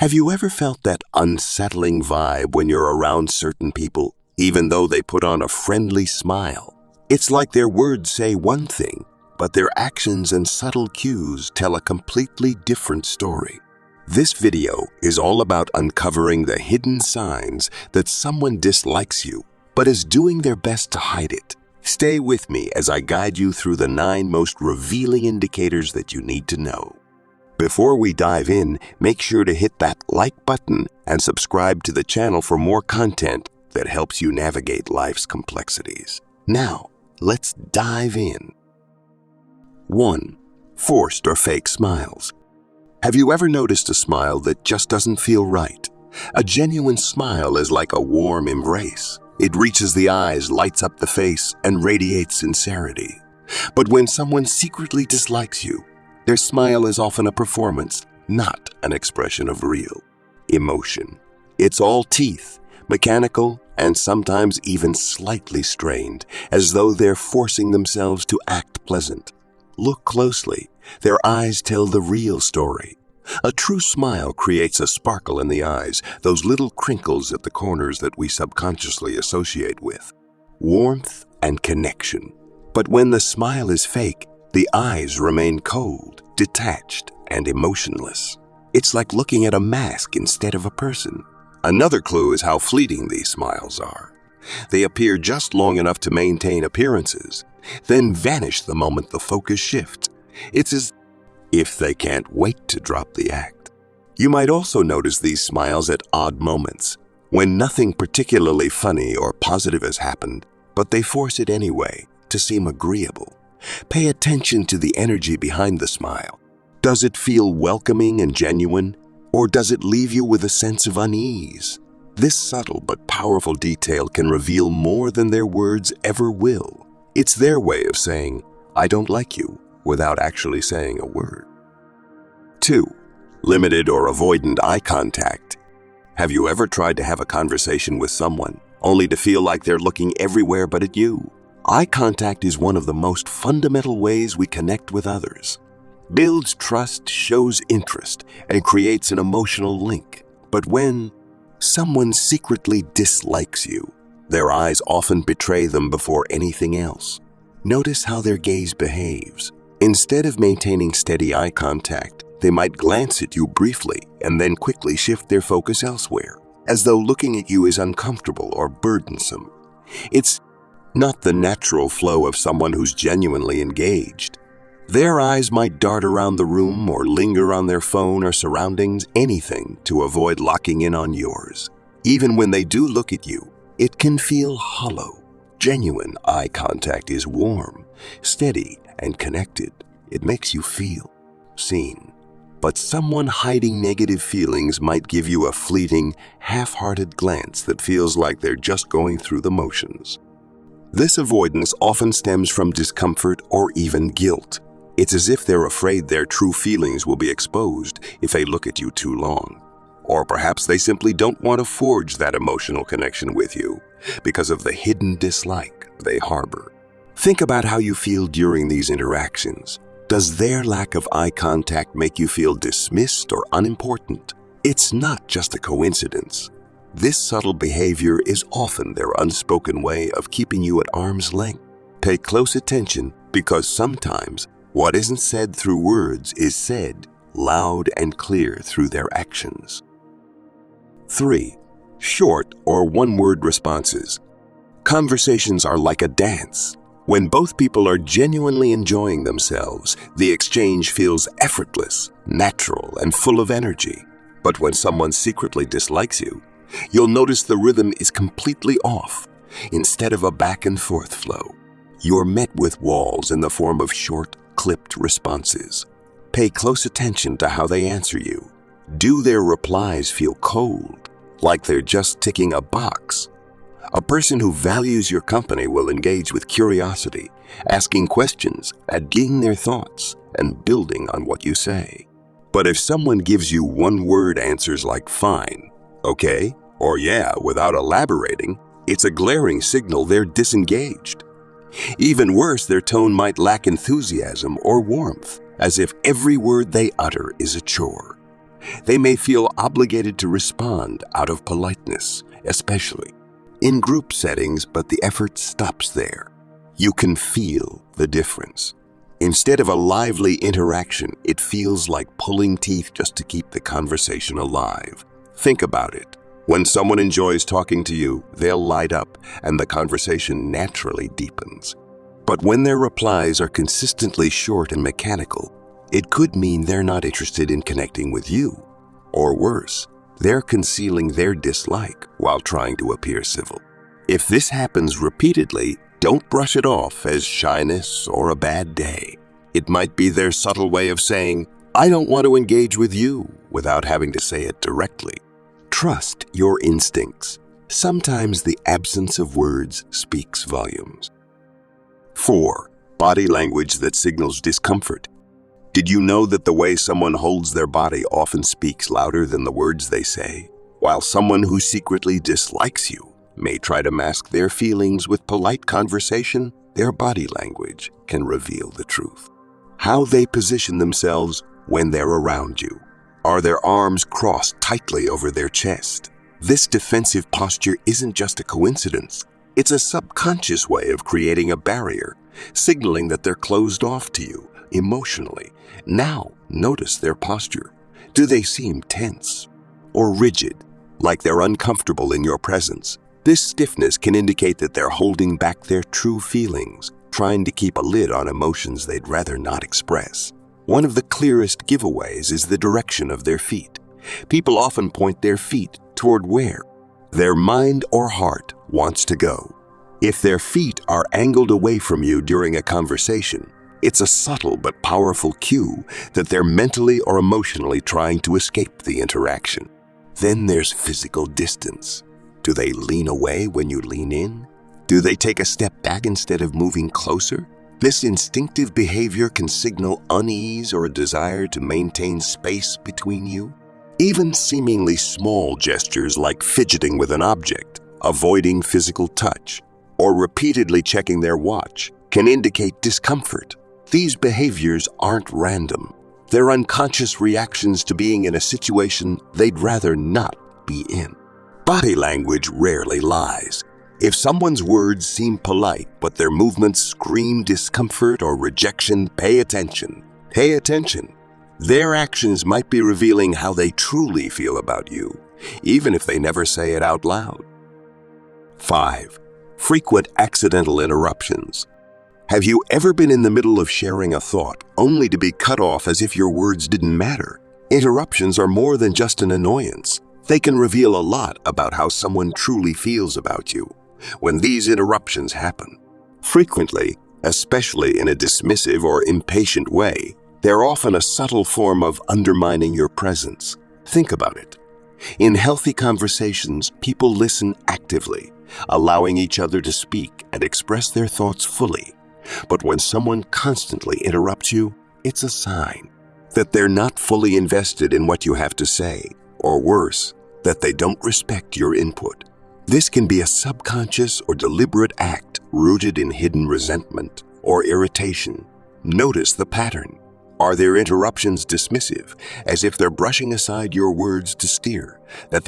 Have you ever felt that unsettling vibe when you're around certain people, even though they put on a friendly smile? It's like their words say one thing, but their actions and subtle cues tell a completely different story. This video is all about uncovering the hidden signs that someone dislikes you, but is doing their best to hide it. Stay with me as I guide you through the 9 most revealing indicators that you need to know. Before we dive in, make sure to hit that like button and subscribe to the channel for more content that helps you navigate life's complexities. Now, let's dive in. 1. Forced or fake smiles. Have you ever noticed a smile that just doesn't feel right? A genuine smile is like a warm embrace. It reaches the eyes, lights up the face, and radiates sincerity. But when someone secretly dislikes you, their smile is often a performance, not an expression of real emotion. It's all teeth, mechanical, and sometimes even slightly strained, as though they're forcing themselves to act pleasant. Look closely. Their eyes tell the real story. A true smile creates a sparkle in the eyes, those little crinkles at the corners that we subconsciously associate with warmth and connection. But when the smile is fake, the eyes remain cold, detached, and emotionless. It's like looking at a mask instead of a person. Another clue is how fleeting these smiles are. They appear just long enough to maintain appearances, then vanish the moment the focus shifts. It's as if they can't wait to drop the act. You might also notice these smiles at odd moments, when nothing particularly funny or positive has happened, but they force it anyway to seem agreeable. Pay attention to the energy behind the smile. Does it feel welcoming and genuine, or does it leave you with a sense of unease? This subtle but powerful detail can reveal more than their words ever will. It's their way of saying, "I don't like you," without actually saying a word. 2. Limited or avoidant eye contact. Have you ever tried to have a conversation with someone, only to feel like they're looking everywhere but at you? Eye contact is one of the most fundamental ways we connect with others. Builds trust, shows interest, and creates an emotional link. But when someone secretly dislikes you, their eyes often betray them before anything else. Notice how their gaze behaves. Instead of maintaining steady eye contact, they might glance at you briefly and then quickly shift their focus elsewhere, as though looking at you is uncomfortable or burdensome. It's not the natural flow of someone who's genuinely engaged. Their eyes might dart around the room or linger on their phone or surroundings, anything to avoid locking in on yours. Even when they do look at you, it can feel hollow. Genuine eye contact is warm, steady, and connected. It makes you feel seen. But someone hiding negative feelings might give you a fleeting, half-hearted glance that feels like they're just going through the motions. This avoidance often stems from discomfort or even guilt. It's as if they're afraid their true feelings will be exposed if they look at you too long. Or perhaps they simply don't want to forge that emotional connection with you because of the hidden dislike they harbor. Think about how you feel during these interactions. Does their lack of eye contact make you feel dismissed or unimportant? It's not just a coincidence. This subtle behavior is often their unspoken way of keeping you at arm's length. Pay close attention, because sometimes what isn't said through words is said loud and clear through their actions. 3. Short or one-word responses. Conversations are like a dance. When both people are genuinely enjoying themselves, the exchange feels effortless, natural, and full of energy. But when someone secretly dislikes you, you'll notice the rhythm is completely off. Instead of a back-and-forth flow, you're met with walls in the form of short, clipped responses. Pay close attention to how they answer you. Do their replies feel cold, like they're just ticking a box? A person who values your company will engage with curiosity, asking questions, adding their thoughts, and building on what you say. But if someone gives you one-word answers like fine, okay, or yeah, without elaborating, it's a glaring signal they're disengaged. Even worse, their tone might lack enthusiasm or warmth, as if every word they utter is a chore. They may feel obligated to respond out of politeness, especially in group settings, but the effort stops there. You can feel the difference. Instead of a lively interaction, it feels like pulling teeth just to keep the conversation alive. Think about it. When someone enjoys talking to you, they'll light up and the conversation naturally deepens. But when their replies are consistently short and mechanical, it could mean they're not interested in connecting with you. Or worse, they're concealing their dislike while trying to appear civil. If this happens repeatedly, don't brush it off as shyness or a bad day. It might be their subtle way of saying, "I don't want to engage with you," without having to say it directly. Trust your instincts. Sometimes the absence of words speaks volumes. 4. Body language that signals discomfort. Did you know that the way someone holds their body often speaks louder than the words they say? While someone who secretly dislikes you may try to mask their feelings with polite conversation, their body language can reveal the truth. How they position themselves when they're around you. Are their arms crossed tightly over their chest? This defensive posture isn't just a coincidence. It's a subconscious way of creating a barrier, signaling that they're closed off to you emotionally. Now, notice their posture. Do they seem tense or rigid, like they're uncomfortable in your presence? This stiffness can indicate that they're holding back their true feelings, trying to keep a lid on emotions they'd rather not express. One of the clearest giveaways is the direction of their feet. People often point their feet toward where their mind or heart wants to go. If their feet are angled away from you during a conversation, it's a subtle but powerful cue that they're mentally or emotionally trying to escape the interaction. Then there's physical distance. Do they lean away when you lean in? Do they take a step back instead of moving closer? This instinctive behavior can signal unease or a desire to maintain space between you. Even seemingly small gestures like fidgeting with an object, avoiding physical touch, or repeatedly checking their watch can indicate discomfort. These behaviors aren't random. They're unconscious reactions to being in a situation they'd rather not be in. Body language rarely lies. If someone's words seem polite, but their movements scream discomfort or rejection, pay attention. Pay attention. Their actions might be revealing how they truly feel about you, even if they never say it out loud. 5. Frequent accidental interruptions. Have you ever been in the middle of sharing a thought, only to be cut off as if your words didn't matter? Interruptions are more than just an annoyance. They can reveal a lot about how someone truly feels about you. When these interruptions happen, frequently, especially in a dismissive or impatient way, they're often a subtle form of undermining your presence. Think about it. In healthy conversations, people listen actively, allowing each other to speak and express their thoughts fully. But when someone constantly interrupts you, it's a sign that they're not fully invested in what you have to say, or worse, that they don't respect your input. This can be a subconscious or deliberate act rooted in hidden resentment or irritation. Notice the pattern. Are their interruptions dismissive, as if they're brushing aside your words to steer the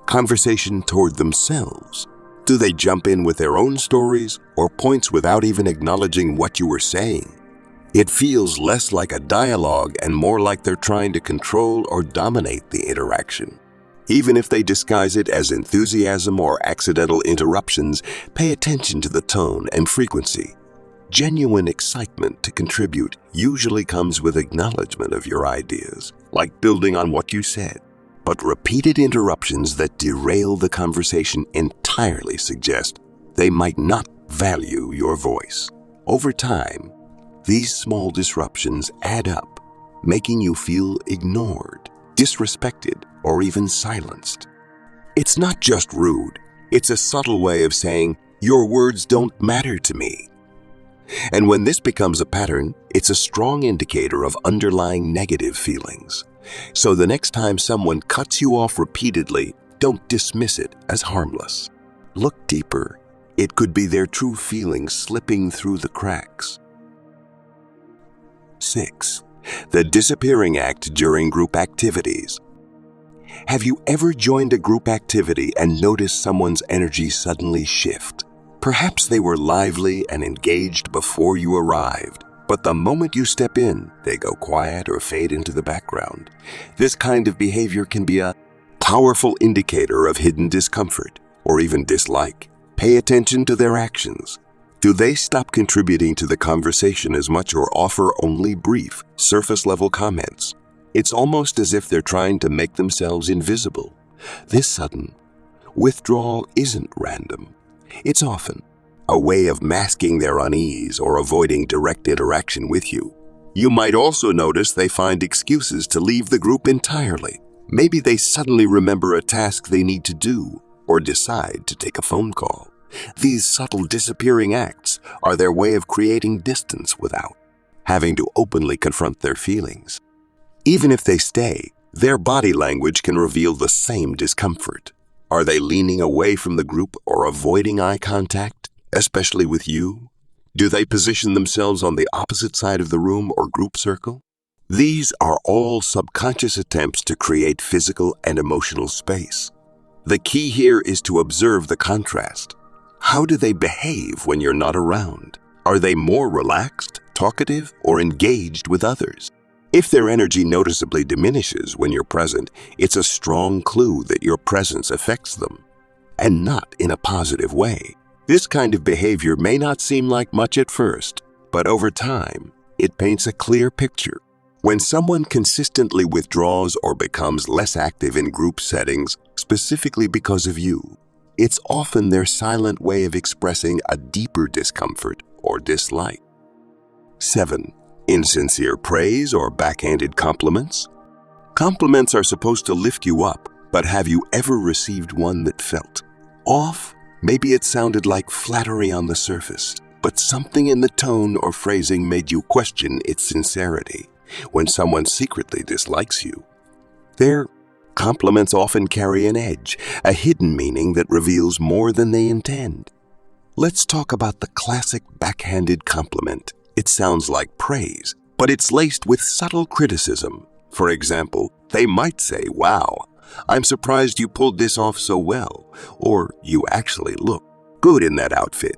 conversation toward themselves? Do they jump in with their own stories or points without even acknowledging what you were saying? It feels less like a dialogue and more like they're trying to control or dominate the interaction. Even if they disguise it as enthusiasm or accidental interruptions, pay attention to the tone and frequency. Genuine excitement to contribute usually comes with acknowledgement of your ideas, like building on what you said. But repeated interruptions that derail the conversation entirely suggest they might not value your voice. Over time, these small disruptions add up, making you feel ignored, disrespected, or even silenced. It's not just rude, it's a subtle way of saying, "Your words don't matter to me." And when this becomes a pattern, it's a strong indicator of underlying negative feelings. So the next time someone cuts you off repeatedly, don't dismiss it as harmless. Look deeper. It could be their true feelings slipping through the cracks. 6. The disappearing act during group activities. Have you ever joined a group activity and noticed someone's energy suddenly shift? Perhaps they were lively and engaged before you arrived, but the moment you step in, they go quiet or fade into the background. This kind of behavior can be a powerful indicator of hidden discomfort or even dislike. Pay attention to their actions. Do they stop contributing to the conversation as much or offer only brief, surface-level comments? It's almost as if they're trying to make themselves invisible. This sudden withdrawal isn't random. It's often a way of masking their unease or avoiding direct interaction with you. You might also notice they find excuses to leave the group entirely. Maybe they suddenly remember a task they need to do or decide to take a phone call. These subtle disappearing acts are their way of creating distance without having to openly confront their feelings. Even if they stay, their body language can reveal the same discomfort. Are they leaning away from the group or avoiding eye contact, especially with you? Do they position themselves on the opposite side of the room or group circle? These are all subconscious attempts to create physical and emotional space. The key here is to observe the contrast. How do they behave when you're not around? Are they more relaxed, talkative, or engaged with others? If their energy noticeably diminishes when you're present, it's a strong clue that your presence affects them, and not in a positive way. This kind of behavior may not seem like much at first, but over time, it paints a clear picture. When someone consistently withdraws or becomes less active in group settings, specifically because of you, it's often their silent way of expressing a deeper discomfort or dislike. 7. Insincere praise or backhanded compliments. Compliments are supposed to lift you up, but have you ever received one that felt off? Maybe it sounded like flattery on the surface, but something in the tone or phrasing made you question its sincerity. When someone secretly dislikes you, their compliments often carry an edge, a hidden meaning that reveals more than they intend. Let's talk about the classic backhanded compliment. It sounds like praise, but it's laced with subtle criticism. For example, they might say, "Wow, I'm surprised you pulled this off so well," or "You actually look good in that outfit."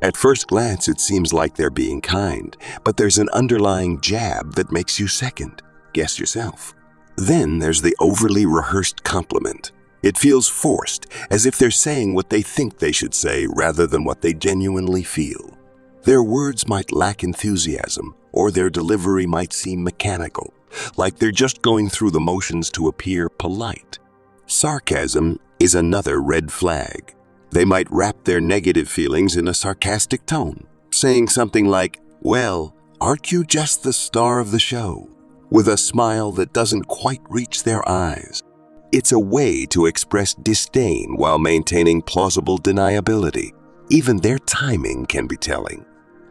At first glance, it seems like they're being kind, but there's an underlying jab that makes you second guess yourself. Then there's the overly rehearsed compliment. It feels forced, as if they're saying what they think they should say rather than what they genuinely feel. Their words might lack enthusiasm, or their delivery might seem mechanical, like they're just going through the motions to appear polite. Sarcasm is another red flag. They might wrap their negative feelings in a sarcastic tone, saying something like, "Well, aren't you just the star of the show?" with a smile that doesn't quite reach their eyes. It's a way to express disdain while maintaining plausible deniability. Even their timing can be telling.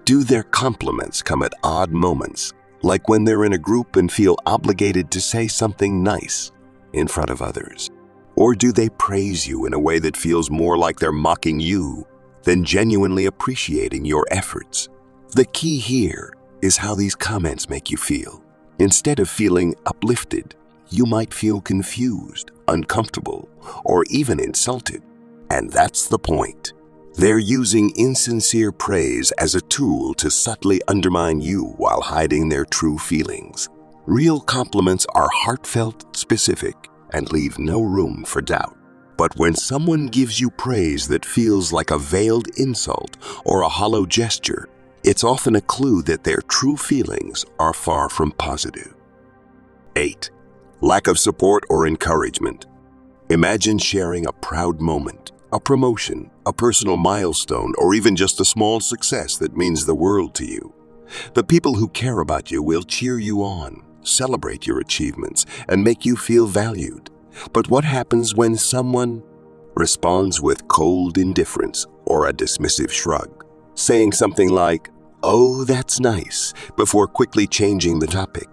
Do their compliments come at odd moments, like when they're in a group and feel obligated to say something nice in front of others? Or do they praise you in a way that feels more like they're mocking you than genuinely appreciating your efforts? The key here is how these comments make you feel. Instead of feeling uplifted, you might feel confused, uncomfortable, or even insulted. And that's the point. They're using insincere praise as a tool to subtly undermine you while hiding their true feelings. Real compliments are heartfelt, specific, and leave no room for doubt. But when someone gives you praise that feels like a veiled insult or a hollow gesture, it's often a clue that their true feelings are far from positive. 8. Lack of support or encouragement. Imagine sharing a proud moment, a promotion, a personal milestone, or even just a small success that means the world to you. The people who care about you will cheer you on, celebrate your achievements, and make you feel valued. But what happens when someone responds with cold indifference or a dismissive shrug, saying something like, "Oh, that's nice," before quickly changing the topic?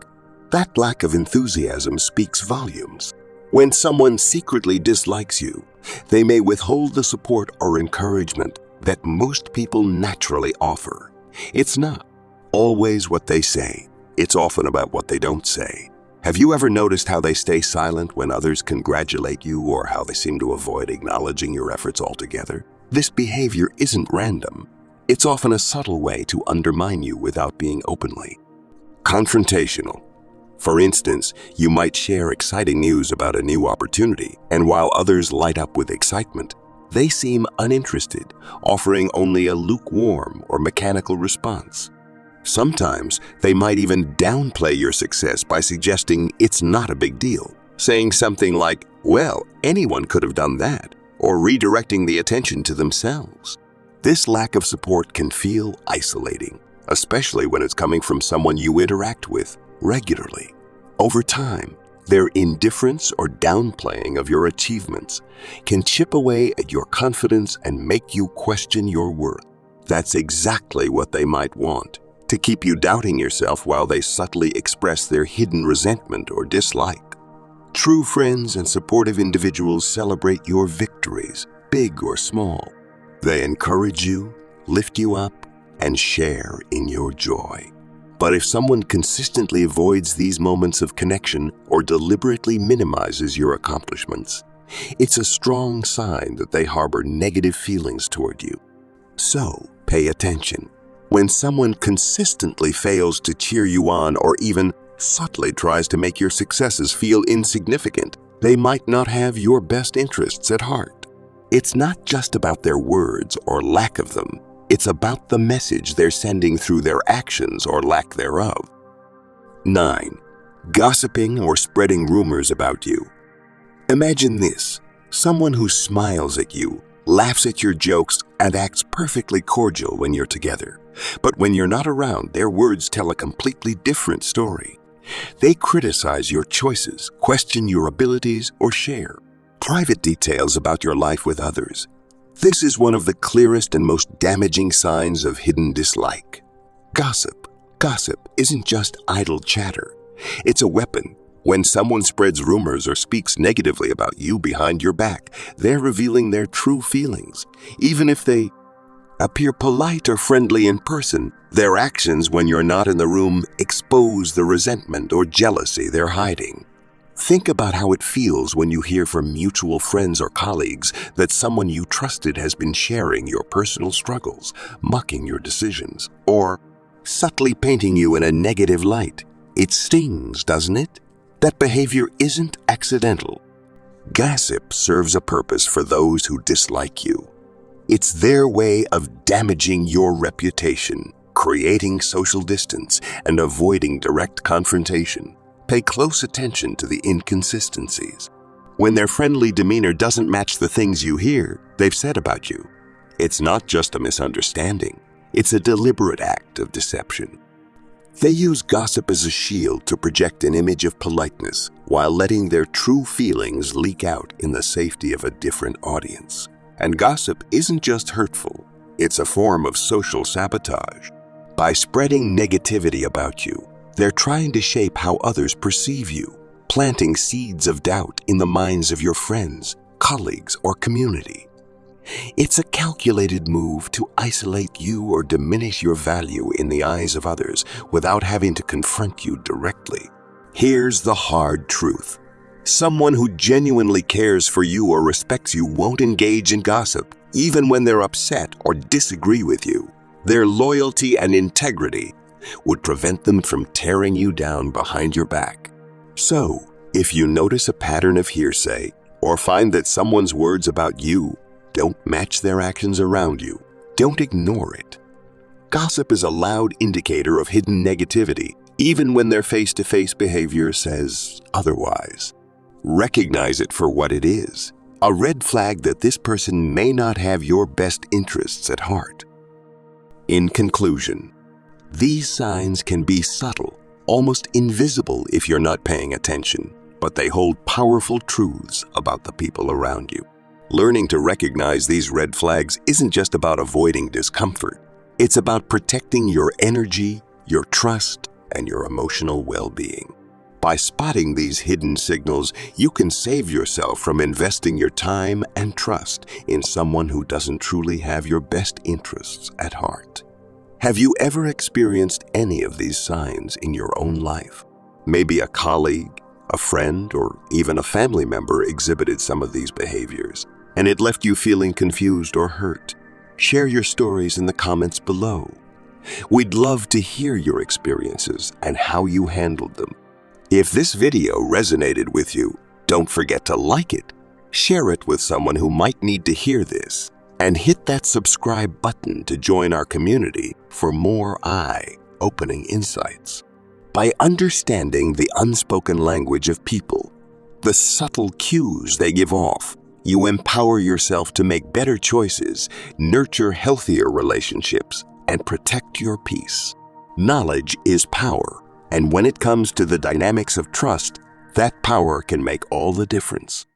That lack of enthusiasm speaks volumes. When someone secretly dislikes you, they may withhold the support or encouragement that most people naturally offer. It's not always what they say, it's often about what they don't say. Have you ever noticed how they stay silent when others congratulate you, or how they seem to avoid acknowledging your efforts altogether? This behavior isn't random. It's often a subtle way to undermine you without being openly confrontational. For instance, you might share exciting news about a new opportunity, and while others light up with excitement, they seem uninterested, offering only a lukewarm or mechanical response. Sometimes they might even downplay your success by suggesting it's not a big deal, saying something like, "Well, anyone could have done that," or redirecting the attention to themselves. This lack of support can feel isolating, especially when it's coming from someone you interact with regularly. Over time, their indifference or downplaying of your achievements can chip away at your confidence and make you question your worth. That's exactly what they might want, to keep you doubting yourself while they subtly express their hidden resentment or dislike. True friends and supportive individuals celebrate your victories, big or small. They encourage you, lift you up, and share in your joy. But if someone consistently avoids these moments of connection or deliberately minimizes your accomplishments, it's a strong sign that they harbor negative feelings toward you. So, pay attention. When someone consistently fails to cheer you on or even subtly tries to make your successes feel insignificant, they might not have your best interests at heart. It's not just about their words or lack of them. It's about the message they're sending through their actions or lack thereof. 9. Gossiping or spreading rumors about you. Imagine this: someone who smiles at you, laughs at your jokes, and acts perfectly cordial when you're together. But when you're not around, their words tell a completely different story. They criticize your choices, question your abilities, or share private details about your life with others. This is one of the clearest and most damaging signs of hidden dislike. Gossip. Gossip isn't just idle chatter. It's a weapon. When someone spreads rumors or speaks negatively about you behind your back, they're revealing their true feelings. Even if they appear polite or friendly in person, their actions when you're not in the room expose the resentment or jealousy they're hiding. Think about how it feels when you hear from mutual friends or colleagues that someone you trusted has been sharing your personal struggles, mocking your decisions, or subtly painting you in a negative light. It stings, doesn't it? That behavior isn't accidental. Gossip serves a purpose for those who dislike you. It's their way of damaging your reputation, creating social distance, and avoiding direct confrontation. Pay close attention to the inconsistencies. When their friendly demeanor doesn't match the things you hear they've said about you, it's not just a misunderstanding. It's a deliberate act of deception. They use gossip as a shield to project an image of politeness while letting their true feelings leak out in the safety of a different audience. And gossip isn't just hurtful, it's a form of social sabotage. By spreading negativity about you, they're trying to shape how others perceive you, planting seeds of doubt in the minds of your friends, colleagues, or community. It's a calculated move to isolate you or diminish your value in the eyes of others without having to confront you directly. Here's the hard truth. Someone who genuinely cares for you or respects you won't engage in gossip, even when they're upset or disagree with you. Their loyalty and integrity would prevent them from tearing you down behind your back. So, if you notice a pattern of hearsay or find that someone's words about you don't match their actions around you, don't ignore it. Gossip is a loud indicator of hidden negativity, even when their face-to-face behavior says otherwise. Recognize it for what it is, a red flag that this person may not have your best interests at heart. In conclusion, these signs can be subtle, almost invisible if you're not paying attention, but they hold powerful truths about the people around you. Learning to recognize these red flags isn't just about avoiding discomfort. It's about protecting your energy, your trust, and your emotional well-being. By spotting these hidden signals, you can save yourself from investing your time and trust in someone who doesn't truly have your best interests at heart. Have you ever experienced any of these signs in your own life? Maybe a colleague, a friend, or even a family member exhibited some of these behaviors, and it left you feeling confused or hurt. Share your stories in the comments below. We'd love to hear your experiences and how you handled them. If this video resonated with you, don't forget to like it, share it with someone who might need to hear this, and hit that subscribe button to join our community for more eye-opening insights. By understanding the unspoken language of people, the subtle cues they give off, you empower yourself to make better choices, nurture healthier relationships, and protect your peace. Knowledge is power, and when it comes to the dynamics of trust, that power can make all the difference.